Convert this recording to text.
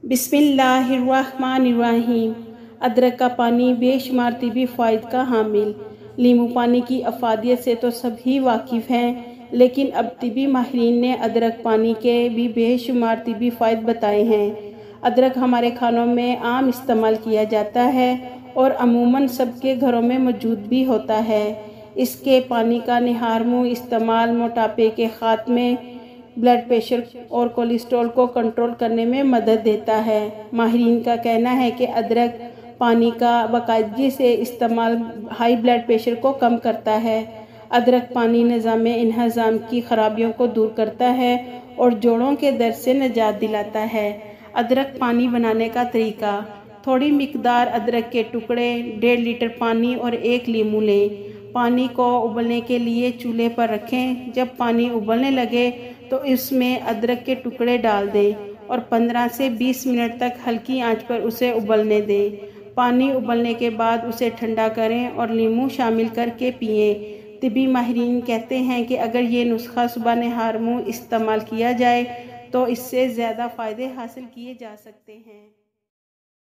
बिस्मिल्लाहिर्रहमानिर्रहीम। अदरक का पानी बेशुमार तिबी फ़ायद का हामिल। नींबू पानी की अफादियत से तो सभी वाकिफ़ हैं, लेकिन अब तिबी माहिरीन ने अदरक पानी के भी बेशुमार तिबी फ़ायद बताए हैं। अदरक हमारे खानों में आम इस्तेमाल किया जाता है और अमूमन सबके घरों में मौजूद भी होता है। इसके पानी का निहारमु इस्तेमाल मोटापे के ख़ात्मे, ब्लड प्रेशर और कोलेस्ट्रॉल को कंट्रोल करने में मदद देता है। माहिरीन का कहना है कि अदरक पानी का बाकायदगी से इस्तेमाल हाई ब्लड प्रेशर को कम करता है। अदरक पानी निज़ाम इंहज़ाम की खराबियों को दूर करता है और जोड़ों के दर्द से निजात दिलाता है। अदरक पानी बनाने का तरीका: थोड़ी मिकदार अदरक के टुकड़े, 1.5 लीटर पानी और 1 लीमू लें। पानी को उबलने के लिए चूल्हे पर रखें। जब पानी उबलने लगे तो इसमें अदरक के टुकड़े डाल दें और 15 से 20 मिनट तक हल्की आंच पर उसे उबलने दें। पानी उबलने के बाद उसे ठंडा करें और नींबू शामिल करके पिएं। तिबी माहिरीन कहते हैं कि अगर ये नुस्खा सुबह नहार मुंह इस्तेमाल किया जाए तो इससे ज़्यादा फ़ायदे हासिल किए जा सकते हैं।